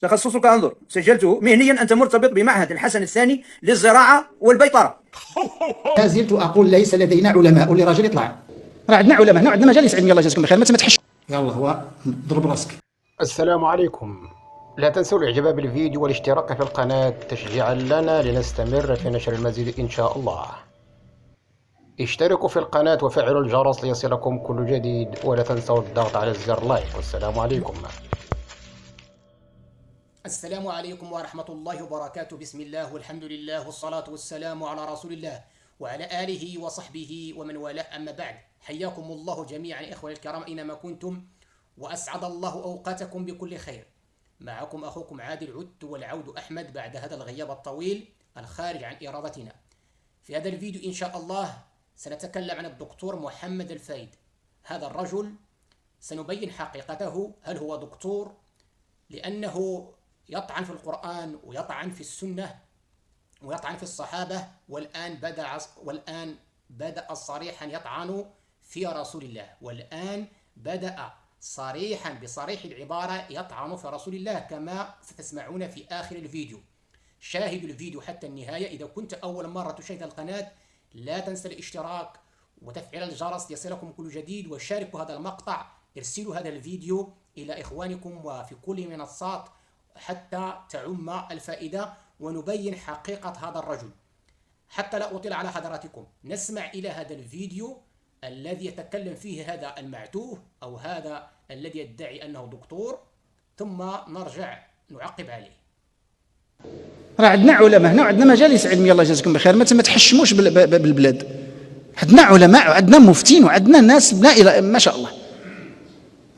تخصصك انظر سجلته مهنيا أنت مرتبط بمعهد الحسن الثاني للزراعة والبيطرة. لا زلت أقول ليس لدينا علماء لراجل يطلع. راه عندنا علماء، هنا عندنا مجالس علمية، الله يجازيكم بخير. ما تحش يلا هو ضرب راسك. السلام عليكم. لا تنسوا الاعجاب بالفيديو والاشتراك في القناة تشجيعا لنا لنستمر في نشر المزيد إن شاء الله. اشتركوا في القناة وفعلوا الجرس ليصلكم كل جديد، ولا تنسوا الضغط على الزر لايك. والسلام عليكم. السلام عليكم ورحمة الله وبركاته. بسم الله والحمد لله والصلاة والسلام على رسول الله وعلى آله وصحبه ومن والاه، أما بعد. حياكم الله جميعا إخواني الكرام أينما كنتم، وأسعد الله أوقاتكم بكل خير. معكم أخوكم عادل عدت والعود أحمد بعد هذا الغياب الطويل الخارج عن إرادتنا. في هذا الفيديو إن شاء الله سنتكلم عن الدكتور محمد الفايد. هذا الرجل سنبين حقيقته، هل هو دكتور؟ لأنه يطعن في القرآن ويطعن في السنة ويطعن في الصحابة، والآن بدأ صريحا يطعن في رسول الله، والآن بدأ صريحا بصريح العبارة يطعن في رسول الله كما ستسمعون في آخر الفيديو. شاهدوا الفيديو حتى النهاية. إذا كنت أول مرة تشاهد القناة لا تنسى الاشتراك وتفعيل الجرس ليصلكم كل جديد، وشاركوا هذا المقطع، ارسلوا هذا الفيديو إلى إخوانكم وفي كل المنصات حتى تعم الفائدة ونبين حقيقة هذا الرجل. حتى لا أطيل على حضراتكم، نسمع إلى هذا الفيديو الذي يتكلم فيه هذا المعتوه أو هذا الذي يدعي أنه دكتور، ثم نرجع نعقب عليه. راه عندنا علماء، هنا عندنا مجالس علمية، الله يجازيكم بخير. ما تحشموش بالبلاد. عندنا علماء وعندنا مفتين وعندنا ناس ما شاء الله،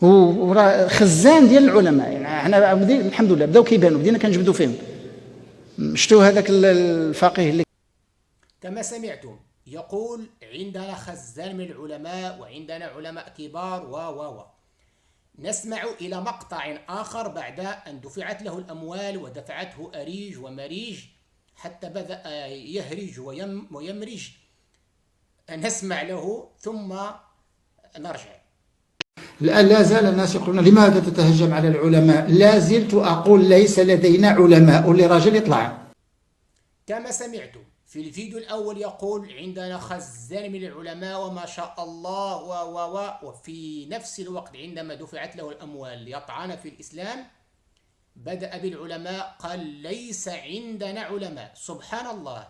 وراه خزان ديال العلماء. يعني حنا الحمد لله بداو كيبانوا، بدينا كنجبدوا فيهم. شفتوا هذاك الفقيه اللي كما سمعتم يقول عندنا خزان من العلماء وعندنا علماء كبار و نسمع إلى مقطع آخر بعد أن دفعت له الأموال ودفعته أريج ومريج حتى بدأ يهرج ويمرج. نسمع له ثم نرجع. الآن لا زال الناس يقولون لماذا تتهجم على العلماء؟ لا زلت أقول ليس لدينا علماء لراجل يطلع. كما سمعتم في الفيديو الأول يقول عندنا خزان من العلماء وما شاء الله وفي نفس الوقت عندما دفعت له الأموال ليطعن في الإسلام بدأ بالعلماء، قال ليس عندنا علماء. سبحان الله.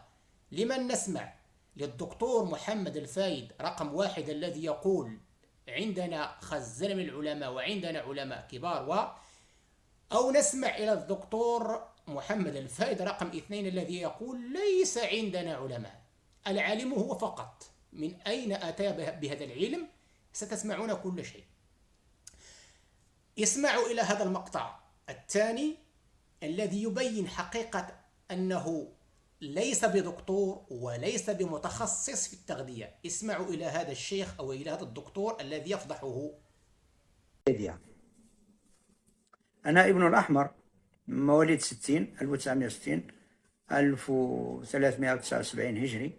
لمن نسمع؟ للدكتور محمد الفايد رقم واحد الذي يقول عندنا خزان من العلماء وعندنا علماء كبار أو نسمع إلى الدكتور محمد الفايد رقم اثنين الذي يقول ليس عندنا علماء. العالم هو فقط. من أين أتى بهذا العلم؟ ستسمعون كل شيء. اسمعوا إلى هذا المقطع الثاني الذي يبين حقيقة أنه ليس بدكتور وليس بمتخصص في التغذية. اسمعوا إلى هذا الشيخ أو إلى هذا الدكتور الذي يفضحه. أنا ابن الأحمر، مواليد 60 1960 1379 هجري.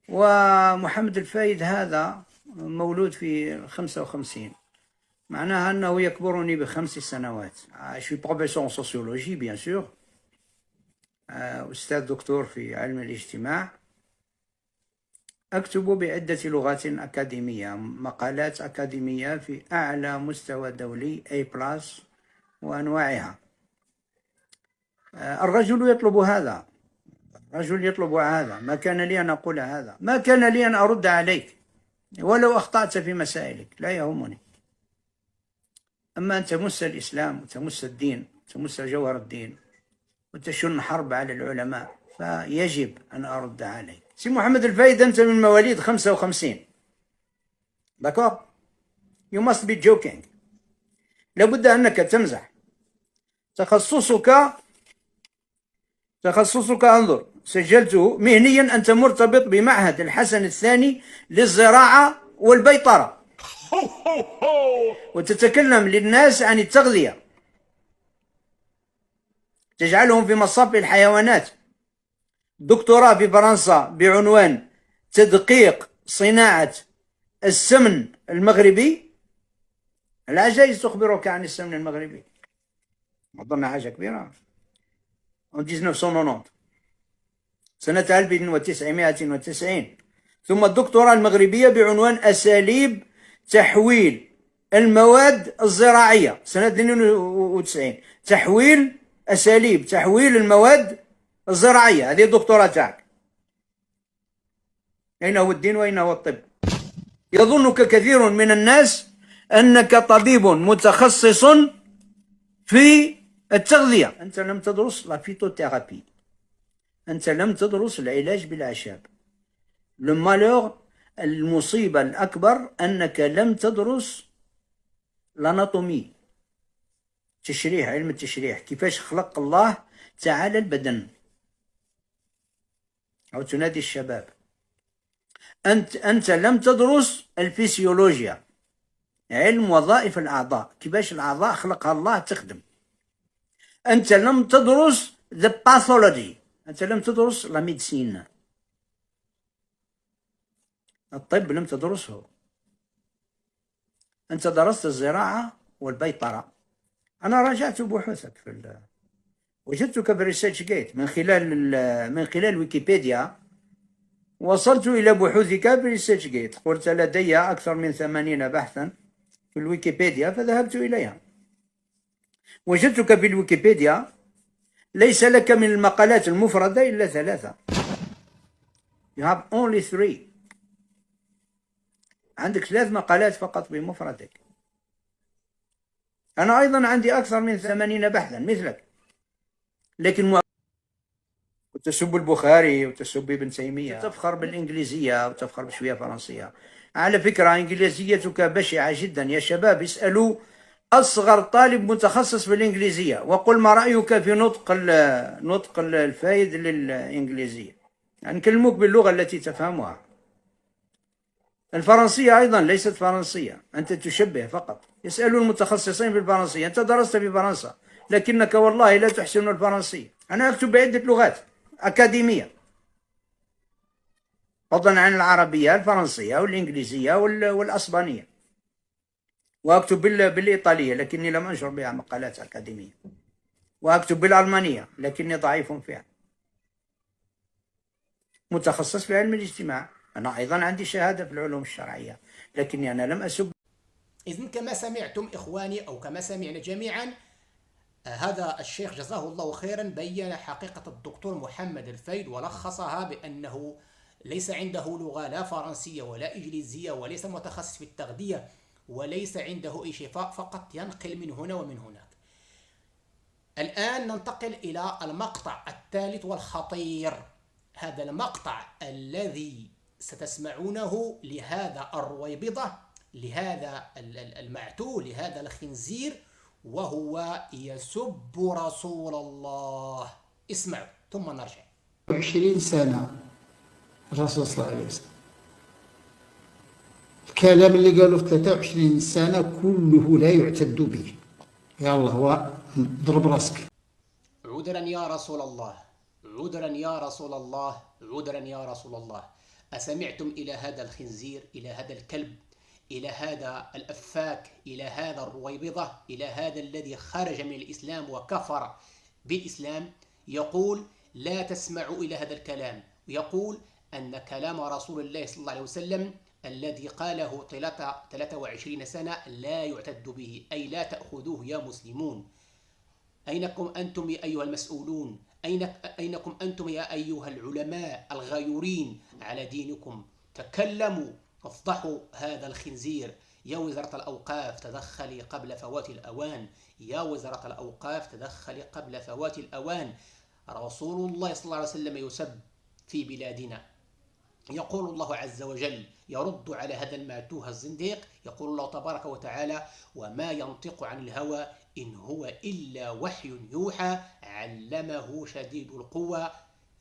ومحمد الفايد هذا مولود في 55، معناها أنه يكبرني ب5 سنوات. شي بروفيسور سوسيولوجي بيان سور، أستاذ دكتور في علم الاجتماع، أكتب بعدة لغات أكاديمية، مقالات أكاديمية في أعلى مستوى دولي A+ وأنواعها. الرجل يطلب هذا، الرجل يطلب هذا. ما كان لي أن أقول هذا، ما كان لي أن أرد عليك ولو أخطأت في مسائلك، لا يهمني. أما أن تمس الإسلام وتمس الدين وتمس جوهر الدين وتشن حرب على العلماء فيجب أن أرد عليك. سي محمد الفايد، أنت من مواليد 55، داكور؟ You must be joking. لابد أنك تمزح. تخصصك انظر سجلته مهنيا أنت مرتبط بمعهد الحسن الثاني للزراعة والبيطرة، وتتكلم للناس عن التغذية، تجعلهم في مصاب الحيوانات. دكتوراه في فرنسا بعنوان تدقيق صناعة السمن المغربي. العجائز تخبرك عن السمن المغربي. أظن حاجة كبيرة. 1990 سنة 1990. ثم الدكتوراه المغربية بعنوان أساليب تحويل المواد الزراعية سنة 92. أساليب تحويل المواد الزراعية، هذه الدكتوراه تاعك. أين هو الدين وأين هو الطب؟ يظنك كثير من الناس أنك طبيب متخصص في التغذية. أنت لم تدرس لا فيتوثيرابي، أنت لم تدرس العلاج بالأعشاب. المالور، المصيبة الأكبر أنك لم تدرس الأناتومي، تشريح، علم التشريح، كيفاش خلق الله تعالى البدن. أو تنادي الشباب، أنت لم تدرس الفسيولوجيا، علم وظائف الأعضاء، كيفاش الأعضاء خلقها الله تخدم. أنت لم تدرس the pathology، أنت لم تدرس لا ميديسين، الطب لم تدرسه. أنت درست الزراعة والبيطرة. أنا راجعت بحوثك وجدتك في ريسيرش جيت من خلال ويكيبيديا. وصلت إلى بحوثك في ريسيرش جيت، قلت لدي أكثر من 80 بحثا في الويكيبيديا، فذهبت إليها. وجدتك في الويكيبيديا ليس لك من المقالات المفردة إلا 3. You have only 3. عندك 3 مقالات فقط بمفردك. أنا أيضا عندي أكثر من 80 بحثا مثلك، لكن وتسب البخاري وتسب ابن تيمية، تفخر بالإنجليزية وتفخر بشوية فرنسية. على فكرة إنجليزيتك بشعة جدا يا شباب. اسألوا أصغر طالب متخصص في الإنجليزية وقل ما رأيك في نطق الفائد للإنجليزية، يعني نكلموك باللغة التي تفهمها. الفرنسية أيضا ليست فرنسية، أنت تشبه فقط. يسألوا المتخصصين في الفرنسية، أنت درست في فرنسا لكنك والله لا تحسن الفرنسية. أنا أكتب بعدة لغات أكاديمية فضلا عن العربية، الفرنسية والإنجليزية والأسبانية، وأكتب بالإيطالية لكني لم أنشر بها مقالات أكاديمية، وأكتب بالألمانية لكني ضعيف فيها. متخصص في علم الاجتماع. أنا أيضا عندي شهادة في العلوم الشرعية لكني أنا لم أسب. إذن كما سمعتم إخواني، أو كما سمعنا جميعا، هذا الشيخ جزاه الله خيرا بيّن حقيقة الدكتور محمد الفيد ولخصها بأنه ليس عنده لغة لا فرنسية ولا إنجليزية، وليس متخصص في التغذية، وليس عنده أي شيء، فقط ينقل من هنا ومن هناك. الآن ننتقل إلى المقطع الثالث والخطير. هذا المقطع الذي ستسمعونه لهذا الرويبضة، لهذا المعتوه، لهذا الخنزير، وهو يسب رسول الله. اسمعوا ثم نرجع. 20 سنة الرسول صلى الله عليه وسلم، الكلام اللي قالوا في 23 سنة كله لا يعتد به. يا الله هو ضرب راسك. عذرا يا رسول الله، عذرا يا رسول الله، عذرا يا رسول الله. أسمعتم إلى هذا الخنزير، إلى هذا الكلب، إلى هذا الأفاك، إلى هذا الرويبضة، إلى هذا الذي خرج من الإسلام وكفر بالإسلام، يقول لا تسمعوا إلى هذا الكلام، ويقول أن كلام رسول الله صلى الله عليه وسلم الذي قاله طيلة 23 سنة لا يعتد به، أي لا تأخذوه يا مسلمون. أينكم أنتم يا أيها المسؤولون؟ أينكم أنتم يا أيها العلماء الغيورين على دينكم؟ تكلموا، افضحوا هذا الخنزير. يا وزارة الأوقاف تدخلي قبل فوات الأوان، يا وزارة الأوقاف تدخلي قبل فوات الأوان. رسول الله صلى الله عليه وسلم يسب في بلادنا. يقول الله عز وجل يرد على هذا المعتوه الزنديق، يقول الله تبارك وتعالى وما ينطق عن الهوى إن هو إلا وحي يوحى علمه شديد القوى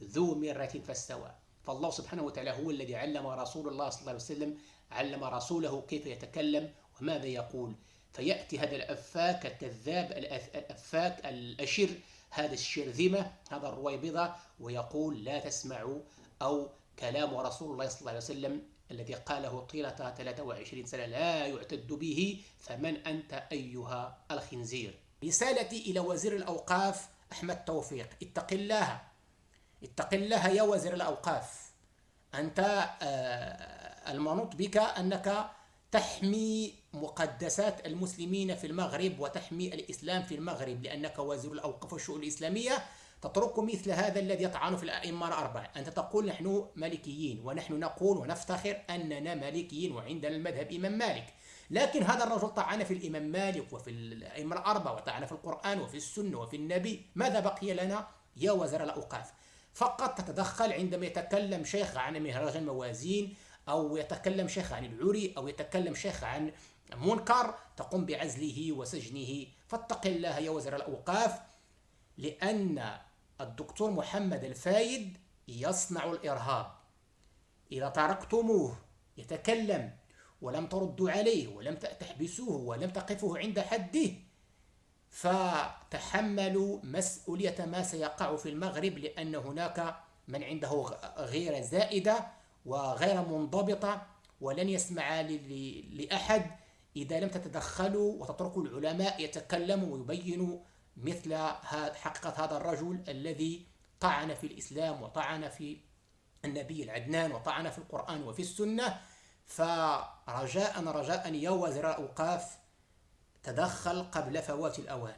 ذو مرة فاستوى. فالله سبحانه وتعالى هو الذي علم رسول الله صلى الله عليه وسلم، علم رسوله كيف يتكلم وماذا يقول. فيأتي هذا الأفاك الكذاب، الأفاك الأشر، هذا الشرذمة، هذا الرويبضة، ويقول لا تسمعوا، أو كلام رسول الله صلى الله عليه وسلم الذي قاله طيلة 23 سنة لا يعتد به، فمن أنت أيها الخنزير؟ رسالتي إلى وزير الأوقاف أحمد توفيق، اتق الله، اتق الله يا وزير الأوقاف. أنت المنوط بك أنك تحمي مقدسات المسلمين في المغرب وتحمي الإسلام في المغرب، لأنك وزير الأوقاف والشؤون الإسلامية. تترك مثل هذا الذي يطعن في الأئمة الأربعة. أنت تقول نحن مالكيين، ونحن نقول ونفتخر أننا مالكيين وعندنا المذهب إمام مالك، لكن هذا الرجل طعن في الإمام مالك وفي الأئمة الأربعة، وطعن في القرآن وفي السنة وفي النبي. ماذا بقي لنا يا وزير الأوقاف؟ فقط تتدخل عندما يتكلم شيخ عن مهرجان الموازين، أو يتكلم شيخ عن العري، أو يتكلم شيخ عن منكر، تقوم بعزله وسجنه. فاتق الله يا وزير الأوقاف، لأن الدكتور محمد الفايد يصنع الإرهاب. إذا تركتموه يتكلم ولم تردوا عليه ولم تحبسوه ولم تقفوه عند حده، فتحملوا مسؤولية ما سيقع في المغرب، لأن هناك من عنده غيرة زائدة وغير منضبطة، ولن يسمع لأحد إذا لم تتدخلوا وتتركوا العلماء يتكلموا ويبينوا مثل حقيقة هذا الرجل الذي طعن في الإسلام وطعن في النبي العدنان وطعن في القرآن وفي السنة. فرجاء يا وزير الأوقاف، تدخل قبل فوات الأوان.